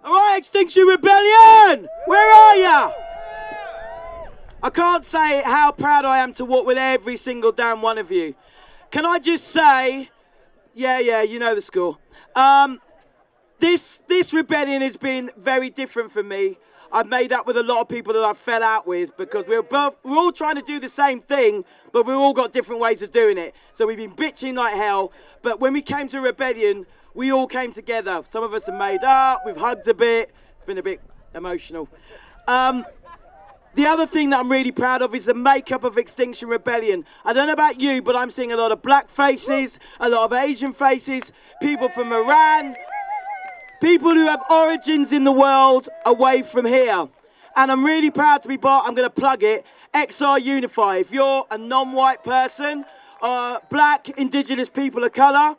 All right, Extinction Rebellion! Where are ya? I can't say how proud I am to walk with every single damn one of you. Can I just say, yeah, you know the score. This rebellion has been very different for me. I've made up with a lot of people that I fell out with because we're all trying to do the same thing, but we've all got different ways of doing it. So we've been bitching like hell, but when we came to rebellion, we all came together. Some of us have made up, we've hugged a bit. It's been a bit emotional. The other thing that I'm really proud of is the makeup of Extinction Rebellion. I don't know about you, but I'm seeing a lot of black faces, a lot of Asian faces, people from Iran, people who have origins in the world away from here. And I'm really proud to be part, I'm going to plug it, XR Unify. If you're a non-white person, black, indigenous people of colour,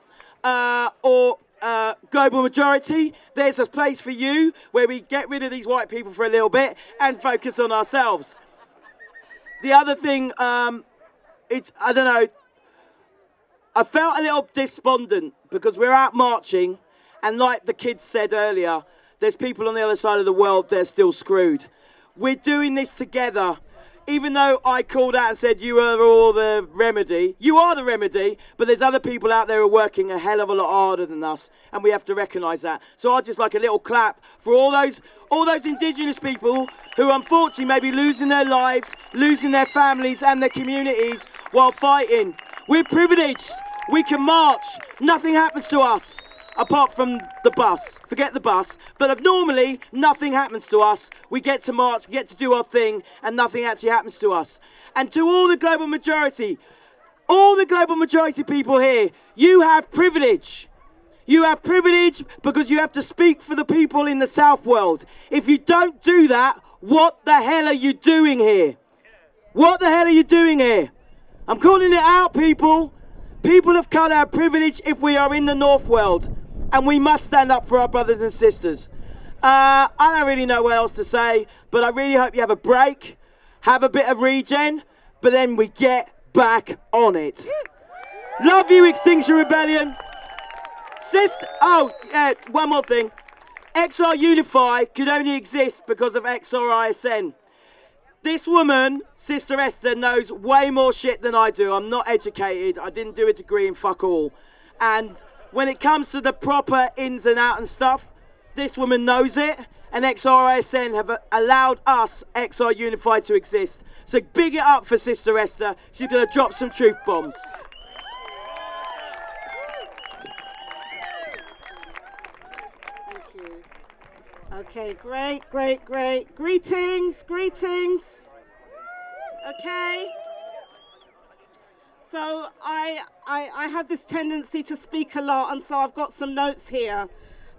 or global majority, there's a place for you where we get rid of these white people for a little bit and focus on ourselves. The other thing, I don't know, I felt a little despondent because we're out marching, and like the kids said earlier, there's people on the other side of the world that are still screwed. We're doing this together. Even though I called out and said you are all the remedy, you are the remedy, but there's other people out there who are working a hell of a lot harder than us, and we have to recognise that. So I'd just like a little clap for all those indigenous people who unfortunately may be losing their lives, losing their families and their communities while fighting. We're privileged. We can march. Nothing happens to us. Apart from the bus, forget the bus, but nonormally nothing happens to us. We get to march, we get to do our thing, and nothing actually happens to us. And to all the global majority people here, you have privilege. You have privilege because you have to speak for the people in the South world. If you don't do that, what the hell are you doing here? What the hell are you doing here? I'm calling it out, people. People of colour have privilege if we are in the North world. And we must stand up for our brothers and sisters. I don't really know what else to say, but I really hope you have a break, have a bit of regen, but then we get back on it. Love you, Extinction Rebellion. One more thing. XR Unify could only exist because of XRISN. This woman, Sister Esther, knows way more shit than I do. I'm not educated. I didn't do a degree in fuck all. And when it comes to the proper ins and outs and stuff, this woman knows it, and XRISN have allowed us, XR Unified, to exist. So big it up for Sister Esther. She's going to drop some truth bombs. Thank you. Okay, great. Greetings. Okay. So I have this tendency to speak a lot, and so I've got some notes here,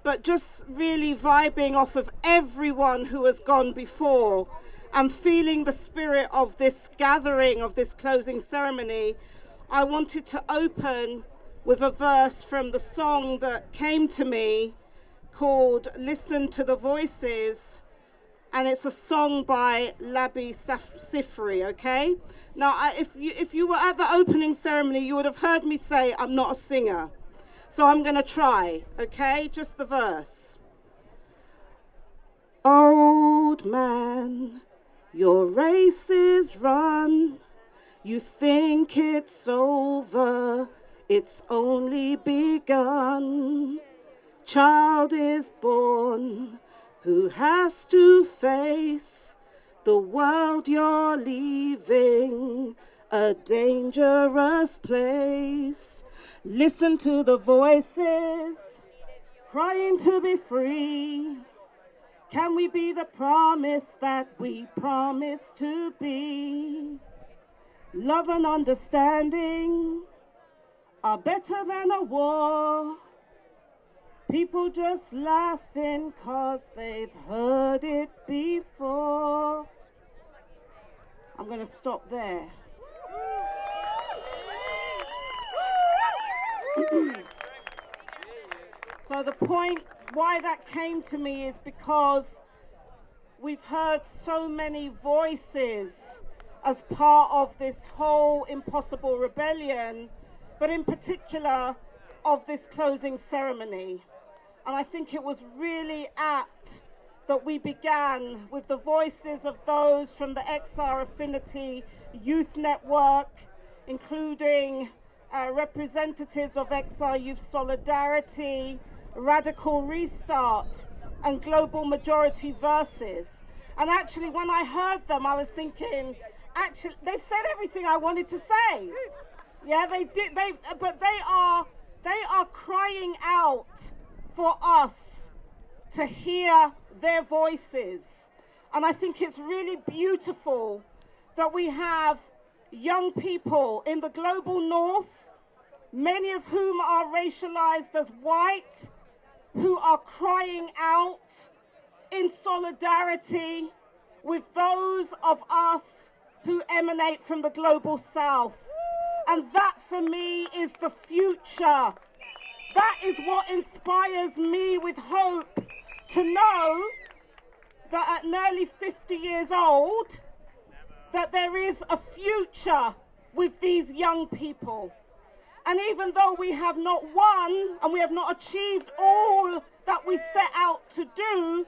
but just really vibing off of everyone who has gone before and feeling the spirit of this gathering, of this closing ceremony, I wanted to open with a verse from the song that came to me called Listen to the Voices, and it's a song by Labi Sifri, okay? Now, if you were at the opening ceremony, you would have heard me say I'm not a singer. So I'm going to try, okay? Just the verse. Old man, your race is run. You think it's over, it's only begun. Child is born who has to face the world you're leaving, a dangerous place. Listen to the voices crying to be free. Can we be the promise that we promised to be? Love and understanding are better than a war. People just laughing 'cause they've heard it before. I'm going to stop there. So the point why that came to me is because we've heard so many voices as part of this whole impossible rebellion, but in particular of this closing ceremony. And I think it was really apt that we began with the voices of those from the XR Affinity Youth Network, including representatives of XR Youth Solidarity, Radical Restart, and Global Majority Versus. And actually, when I heard them, I was thinking, actually, they've said everything I wanted to say. Yeah, they did. But they are crying out for us to hear their voices. And I think it's really beautiful that we have young people in the global north, many of whom are racialized as white, who are crying out in solidarity with those of us who emanate from the global south. And that for me is the future. That is what inspires me with hope, to know that at nearly 50 years old, that there is a future with these young people. And even though we have not won and we have not achieved all that we set out to do,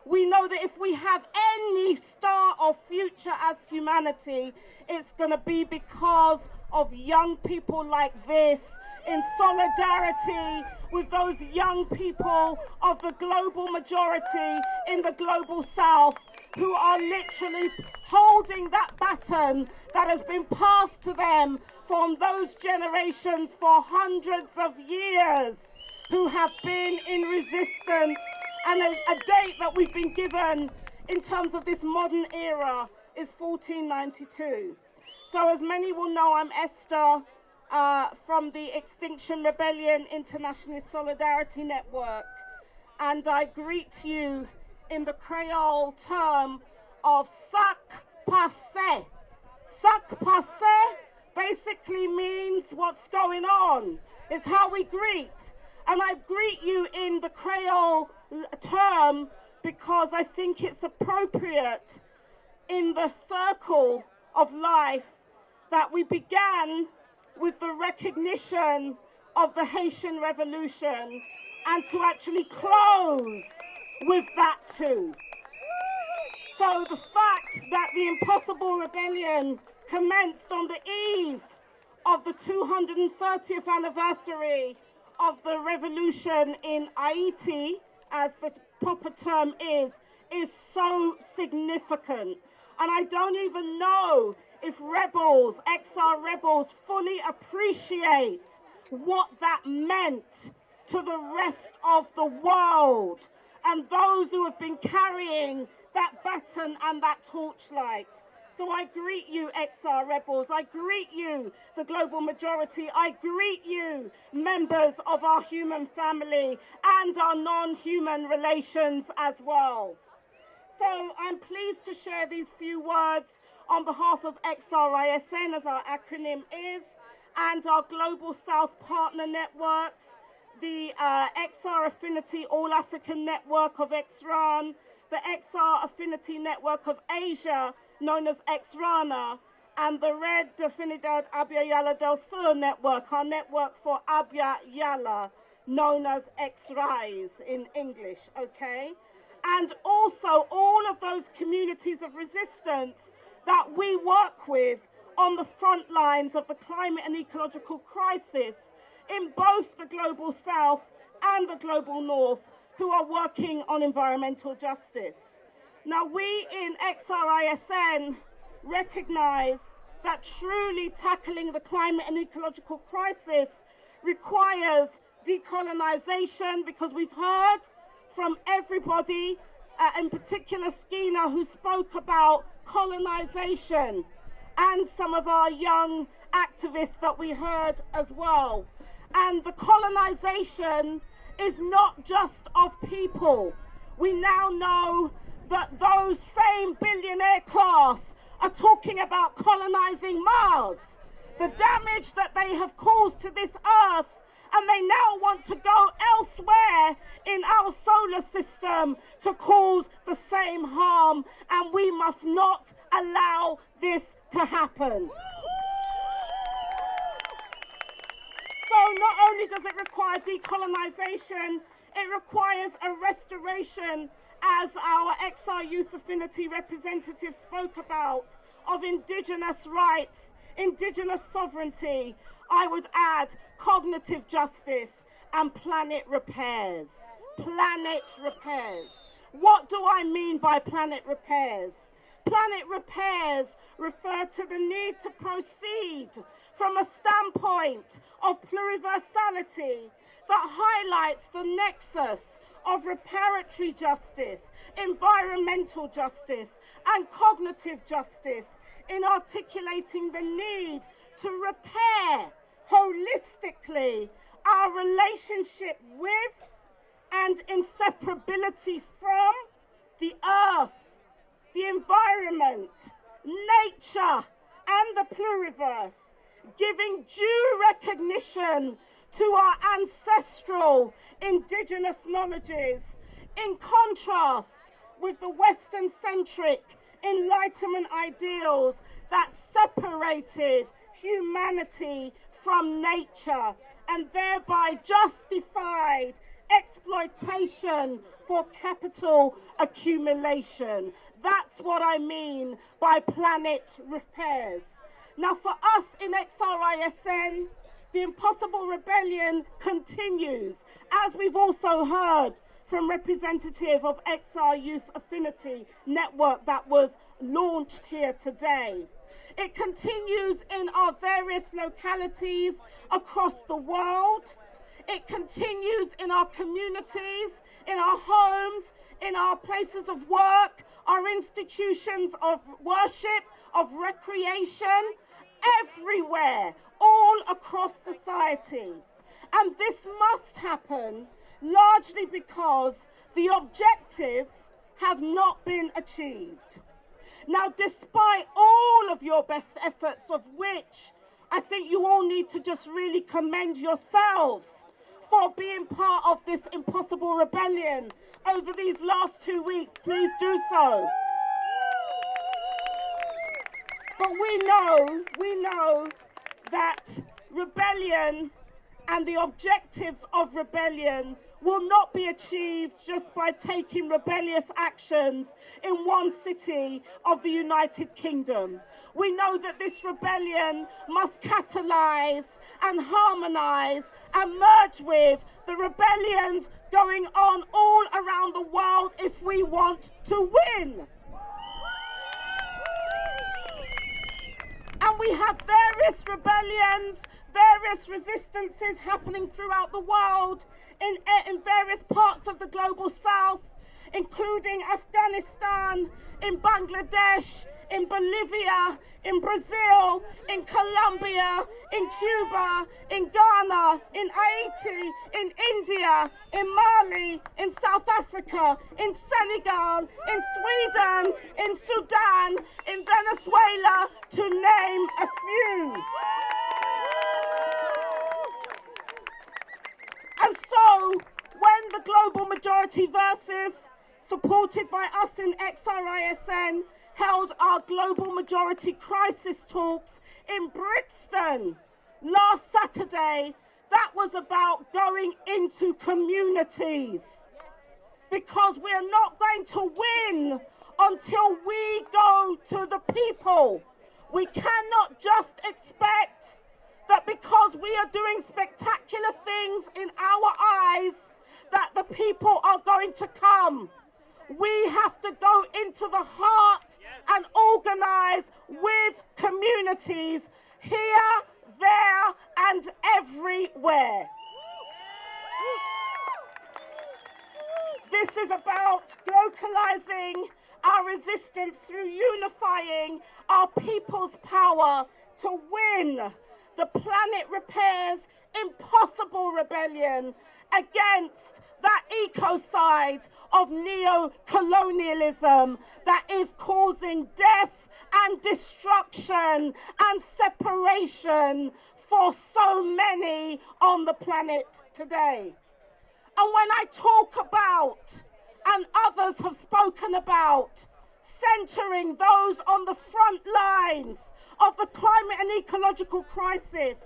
we know that if we have any star of future as humanity, it's going to be because of young people like this, in solidarity with those young people of the global majority in the global south, who are literally holding that baton that has been passed to them from those generations for hundreds of years, who have been in resistance. And a date that we've been given in terms of this modern era is 1492. So as many will know, I'm Esther from the Extinction Rebellion Internationalist Solidarity Network, and I greet you in the Creole term of sac passe. Sac passe basically means what's going on. It's how we greet. And I greet you in the Creole term because I think it's appropriate in the circle of life that we began with the recognition of the Haitian Revolution, and to actually close with that too. So the fact that the Impossible Rebellion commenced on the eve of the 230th anniversary of the revolution in Haiti, as the proper term is so significant. And I don't even know if rebels, XR rebels, fully appreciate what that meant to the rest of the world and those who have been carrying that baton and that torchlight. So I greet you, XR rebels. I greet you, the global majority. I greet you, members of our human family and our non-human relations as well. So I'm pleased to share these few words on behalf of XRISN, as our acronym is, and our Global South partner networks, the XR Affinity All-African Network of XRISN, the XR Affinity Network of Asia, known as XRANA, and the Red Definidad Abya Yala del Sur Network, our network for Abya Yala, known as XRISN in English, okay? And also all of those communities of resistance that we work with on the front lines of the climate and ecological crisis in both the global south and the global north, who are working on environmental justice. Now, we in XRISN recognize that truly tackling the climate and ecological crisis requires decolonization, because we've heard from everybody, in particular Skeena, who spoke about colonization, and some of our young activists that we heard as well. And the colonization is not just of people. We now know that those same billionaire class are talking about colonizing Mars, the damage that they have caused to this earth, and they now want to go elsewhere in our solar system to cause the same harm, and we must not allow this to happen. So not only does it require decolonization, it requires a restoration, as our XR Youth Affinity representative spoke about, of indigenous rights, indigenous sovereignty. I would add cognitive justice and planet repairs. Planet repairs. What do I mean by planet repairs? Planet repairs refer to the need to proceed from a standpoint of pluriversality that highlights the nexus of reparatory justice, environmental justice, and cognitive justice in articulating the need to repair holistically our relationship with and inseparability from the earth, the environment, nature, and the pluriverse, giving due recognition to our ancestral indigenous knowledges, in contrast with the Western-centric Enlightenment ideals that separated humanity from nature and thereby justified exploitation for capital accumulation. That's what I mean by planet repairs. Now, for us in XRISN, the Impossible Rebellion continues, as we've also heard from representative of XR Youth Affinity Network that was launched here today. It continues in our various localities across the world. It continues in our communities, in our homes, in our places of work, our institutions of worship, of recreation, everywhere, all across society. And this must happen largely because the objectives have not been achieved. Now, despite all of your best efforts, of which I think you all need to just really commend yourselves for being part of this impossible rebellion over these last 2 weeks, please do so. But we know that rebellion and the objectives of rebellion will not be achieved just by taking rebellious actions in one city of the United Kingdom. We know that this rebellion must catalyze and harmonize and merge with the rebellions going on all around the world if we want to win. And we have various rebellions, various resistances happening throughout the world in various parts of the global south, including Afghanistan, in Bangladesh, in Bolivia, in Brazil, in Colombia, in Cuba, in Ghana, in Haiti, in India, in Mali, in South Africa, in Senegal, in Sweden, in Sudan, in Venezuela, to name a few. And so, when the global majority versus, supported by us in XRISN, held our global majority crisis talks in Brixton last Saturday, that was about going into communities. Because we're not going to win until we go to the people. We cannot just expect that because we are doing spectacular things in our eyes, that the people are going to come. We have to go into the heart and organize with communities here, there, and everywhere. This is about localizing our resistance through unifying our people's power to win the Planet Repairs Impossible Rebellion against that ecocide of neo-colonialism that is causing death and destruction and separation for so many on the planet today. And when I talk about, and others have spoken about, centering those on the front lines of the climate and ecological crisis.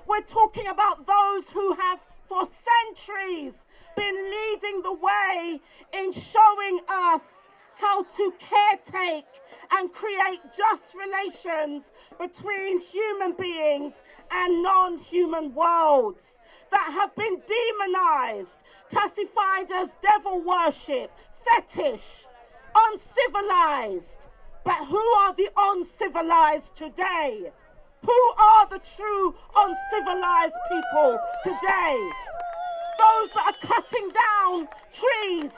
We're talking about those who have for centuries been leading the way in showing us how to caretake and create just relations between human beings and non-human worlds that have been demonized, classified as devil worship, fetish, uncivilized. But who are the uncivilized today? Who are the true uncivilized people today? Those that are cutting down trees,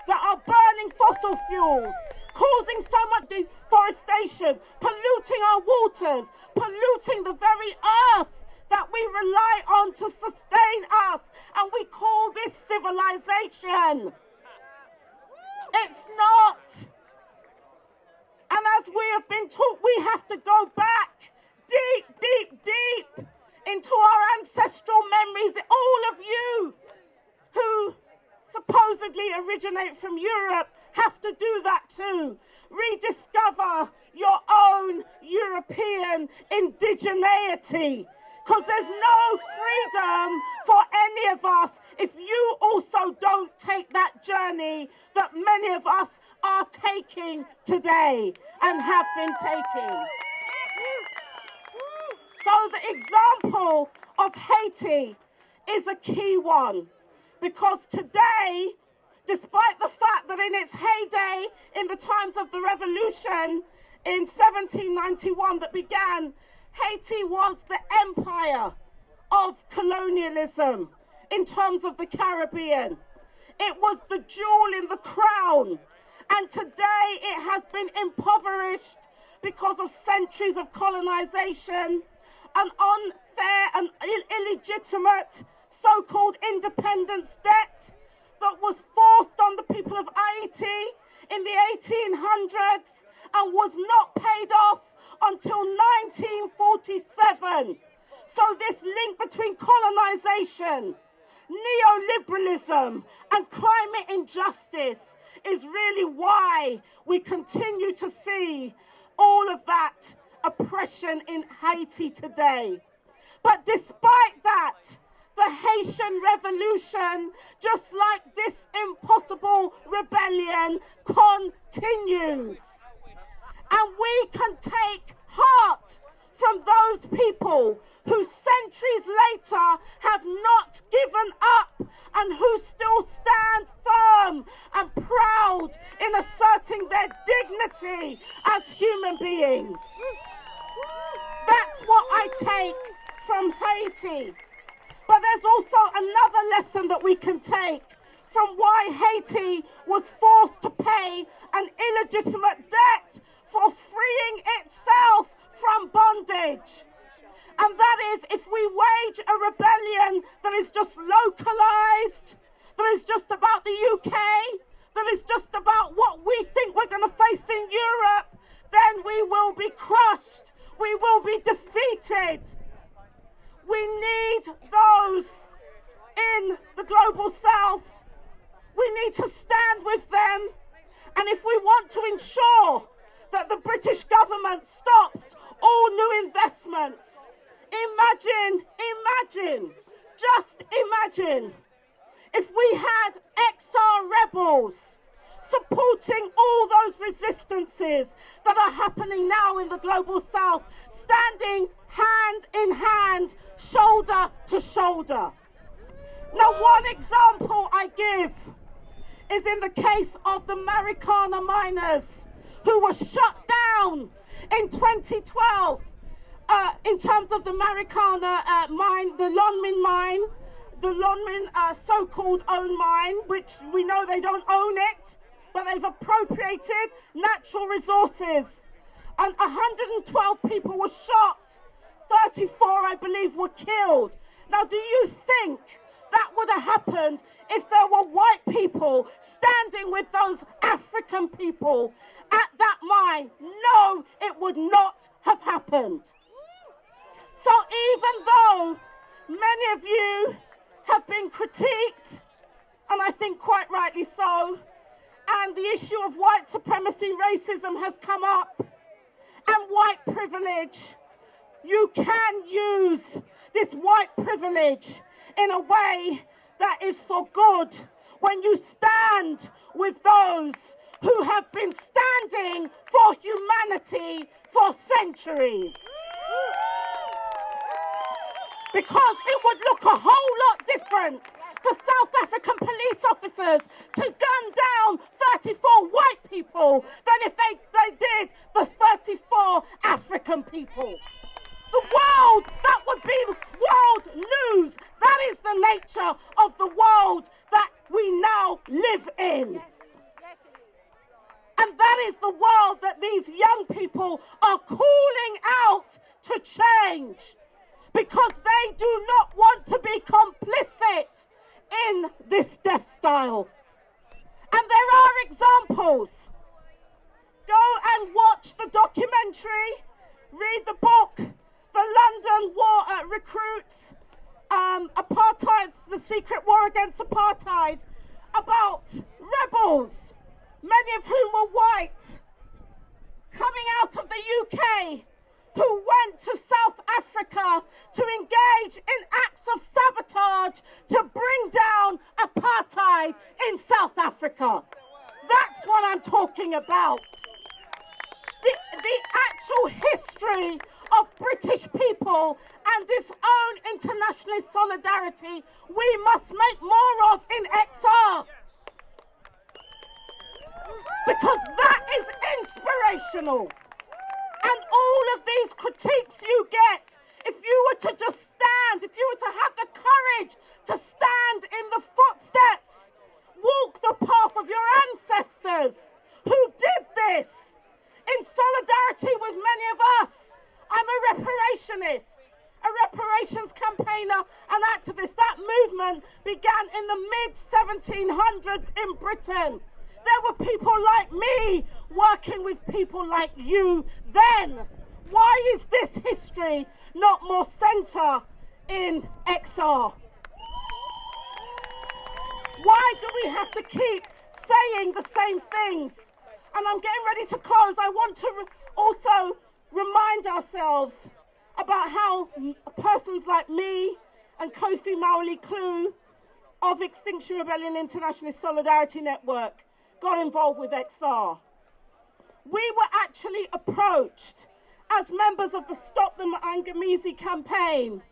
that are burning fossil fuels, causing so much deforestation, polluting our waters, polluting the very earth that we rely on to sustain us, and we call this civilization. It's not. And as we have been taught, we have to go back deep, deep, deep into our ancestral memories. All of you who supposedly originate from Europe have to do that too. Rediscover your own European indigeneity, because there's no freedom for any of us if you also don't take that journey that many of us are taking today and have been taking. So the example of Haiti is a key one, because today, despite the fact that in its heyday, in the times of the revolution in 1791 that began, Haiti was the empire of colonialism in terms of the Caribbean. It was the jewel in the crown. And today it has been impoverished because of centuries of colonization, an unfair and illegitimate so-called independence debt that was forced on the people of Haiti in the 1800s and was not paid off until 1947. So this link between colonization, neoliberalism, and climate injustice is really why we continue to see all of that oppression in Haiti today. But despite that, the Haitian revolution, just like this impossible rebellion, continues. And we can take heart from those people who centuries later have not given up and who still stand firm and proud in asserting their dignity as human beings. That's what I take from Haiti. But there's also another lesson that we can take from why Haiti was forced to pay an illegitimate debt for freeing itself from bondage. And that is, if we wage a rebellion that is just localized, that is just about the UK, that is just about what we think we're going to face in Europe, then we will be crushed. We will be defeated. We need those in the global south. We need to stand with them. And if we want to ensure that the British government stops all new investments, just imagine if we had XR rebels supporting all those resistances that are happening now in the global south, standing hand in hand, shoulder to shoulder. Now, one example I give is in the case of the Marikana miners who were shut down in 2012 in terms of the Marikana mine, the Lonmin mine, the Lonmin so-called own mine, which we know they don't own it, but they've appropriated natural resources. And 112 people were shot, 34, I believe, were killed. Now, do you think that would have happened if there were white people standing with those African people at that mine? No, it would not have happened. So even though many of you have been critiqued, and I think quite rightly so, and the issue of white supremacy, racism has come up, and white privilege, you can use this white privilege in a way that is for good when you stand with those who have been standing for humanity for centuries. Because it would look a whole lot different for South African police officers to gun down 34 white people than if they did the 34 African people. The world, that would be the world news. That is the nature of the world that we now live in. And that is the world that these young people are calling out to change, because they do not want to be complicit in this death style. And there are examples. Go and watch the documentary, read the book, The London War Recruits, Apartheid, The Secret War Against Apartheid, about rebels, many of whom were white, coming out of the UK, who went to South Africa to engage in acts of sabotage to bring down apartheid in South Africa. That's what I'm talking about. The actual history of British people and its own internationalist solidarity we must make more of in XR. Because that is inspirational. And all of these critiques you get, if you were to just stand, if you were to have the courage to stand in the footsteps, walk the path of your ancestors who did this in solidarity with many of us. I'm a reparationist, a reparations campaigner and activist. That movement began in the mid-1700s in Britain. There were people like me working with people like you then. Why is this history not more centre in XR? Why do we have to keep saying the same things? And I'm getting ready to close. I want to also remind ourselves about how persons like me and Kofi Mawuli-Klue of Extinction Rebellion Internationalist Solidarity Network got involved with XR. We were actually approached as members of the Stop the Mangamizi campaign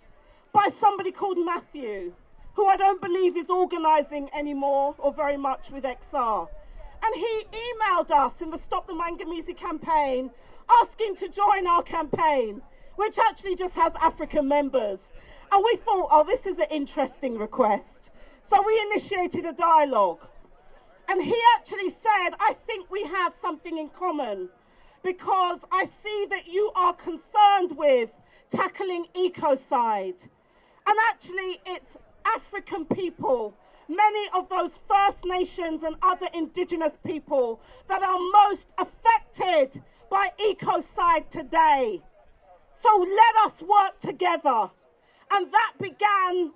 by somebody called Matthew, who I don't believe is organising anymore or very much with XR. And he emailed us in the Stop the Mangamizi campaign asking to join our campaign, which actually just has African members. And we thought, oh, this is an interesting request. So we initiated a dialogue. And he actually said, I think we have something in common, because I see that you are concerned with tackling ecocide. And actually, it's African people, many of those First Nations and other indigenous people, that are most affected by ecocide today. So let us work together. And that began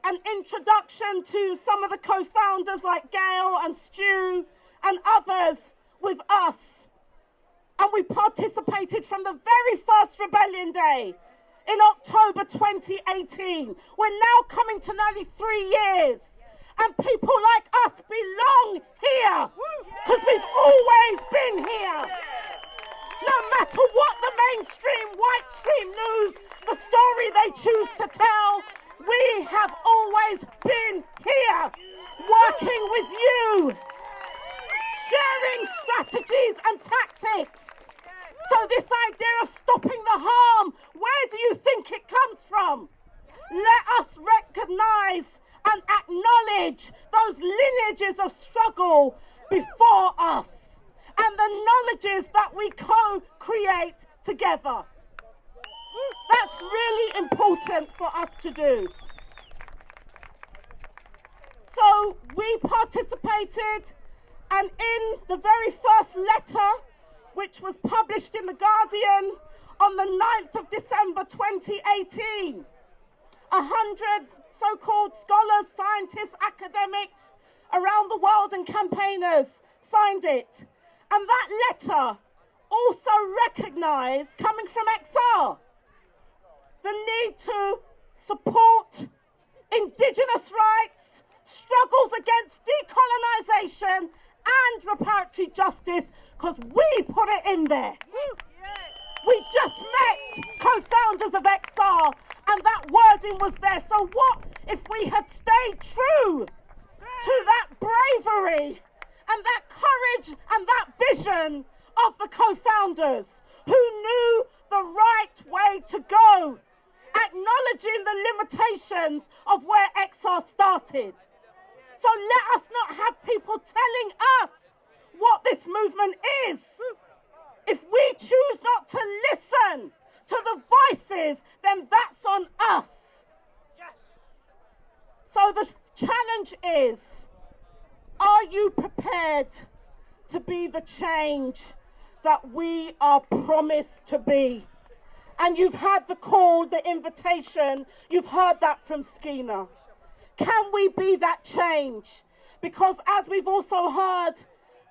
an introduction to some of the co-founders like Gail and Stu and others with us. And we participated from the very first Rebellion Day in October 2018. We're now coming to nearly 3 years. And people like us belong here, because we've always been here. No matter what the mainstream, white stream news, the story they choose to tell, we have always been here, working with you, sharing strategies and tactics. So this idea of stopping the harm, where do you think it comes from? Let us recognize and acknowledge those lineages of struggle before us and the knowledges that we co-create together. That's really important for us to do. So we participated, and in the very first letter, which was published in The Guardian on the 9th of December 2018, 100 so-called scholars, scientists, academics around the world and campaigners signed it. And that letter also recognized, coming from XR, the need to support indigenous rights, struggles against decolonisation and reparatory justice, because we put it in there. We just met co-founders of XR and that wording was there. So what if we had stayed true to that bravery and that courage and that vision of the co-founders who knew the right way to go, acknowledging the limitations of where XR started. So let us not have people telling us what this movement is. If we choose not to listen to the voices, then that's on us. Yes. So the challenge is, are you prepared to be the change that we are promised to be? And you've had the call, the invitation, you've heard that from Skeena. Can we be that change? Because as we've also heard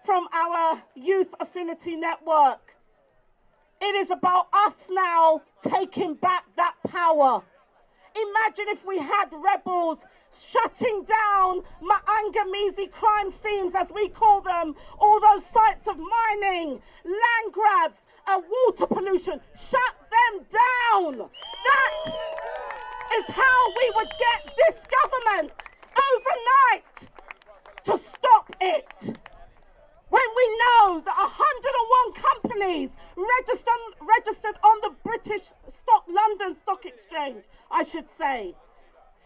from our Youth Affinity Network, it is about us now taking back that power. Imagine if we had rebels shutting down Maangamizi crime scenes, as we call them, all those sites of mining, land grabs, water pollution. Shut them down. That is how we would get this government overnight to stop it. When we know that 101 companies registered on the London Stock Exchange, I should say,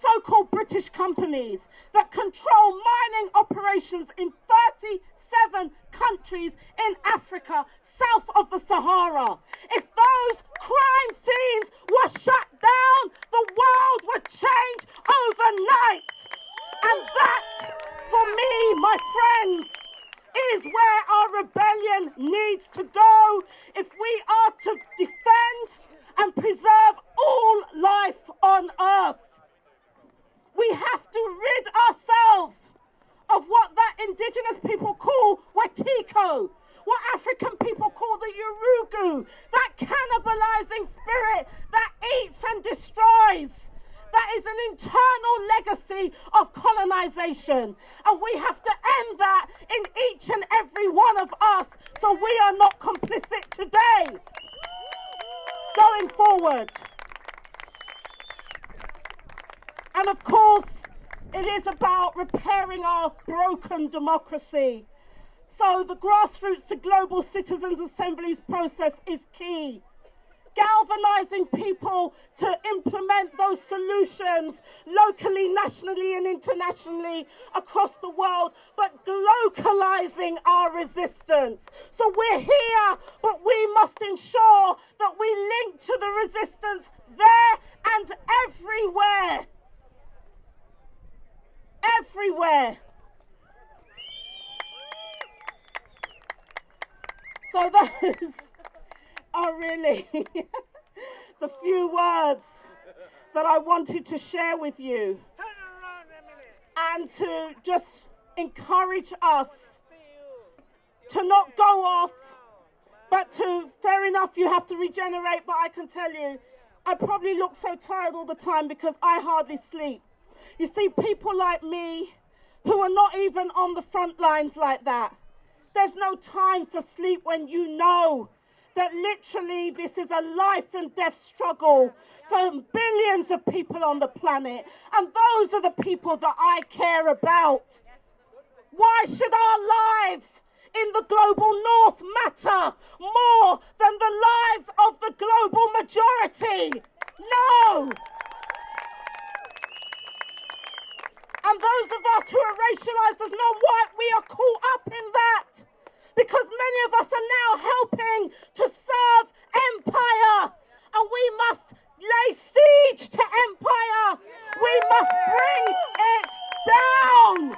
so-called British companies that control mining operations in 37 countries in Africa, south of the Sahara. If those crime scenes were shut down, the world would change overnight. And that, for me, my friends, is where our rebellion needs to go if we are to defend and preserve all life on earth. We have to rid ourselves of what that indigenous people call Wetiko, what African people call the Urugu, that cannibalizing spirit that eats and destroys. That is an internal legacy of colonization. And we have to end that in each and every one of us so we are not complicit today. Going forward. And of course, it is about repairing our broken democracy. So the grassroots to global citizens' assemblies process is key. Galvanizing people to implement those solutions locally, nationally and internationally across the world, but localizing our resistance. So we're here, but we must ensure that we link to the resistance there and everywhere. Everywhere. So those are really the few words that I wanted to share with you, and to just encourage us to not go off, but to, fair enough, you have to regenerate, but I can tell you, I probably look so tired all the time because I hardly sleep. You see, people like me who are not even on the front lines like that, there's no time for sleep when you know that literally this is a life and death struggle for billions of people on the planet. And those are the people that I care about. Why should our lives in the global north matter more than the lives of the global majority? No! And those of us who are racialized as non-white, we are caught up in that. Because many of us are now helping to serve empire. And we must lay siege to empire. We must bring it down.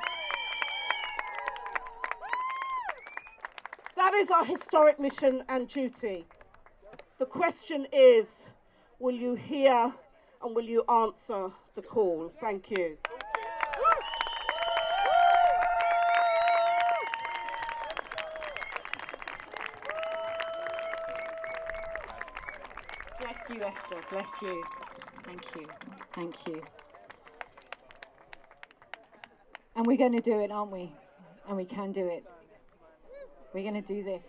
That is our historic mission and duty. The question is, will you hear and will you answer the call? Thank you. you, Esther. Bless you. Thank you. Thank you. And we're going to do it, aren't we? And we can do it. We're going to do this.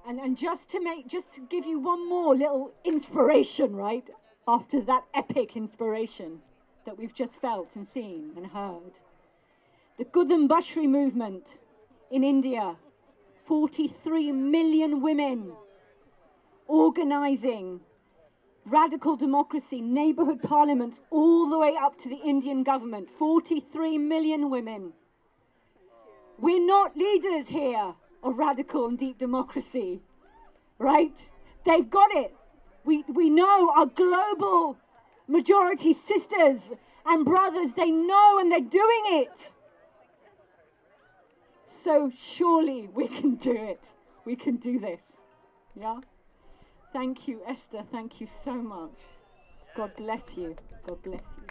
And just to give you one more little inspiration, right? After that epic inspiration that we've just felt and seen and heard. The Gudam Bashri movement in India, 43 million women organizing radical democracy, neighborhood parliaments, all the way up to the Indian government. 43 million women. We're not leaders here of radical and deep democracy, right? They've got it. We know our global majority sisters and brothers, they know and they're doing it. So surely we can do it. We can do this. Yeah? Thank you, Esther. Thank you so much. God bless you. God bless you.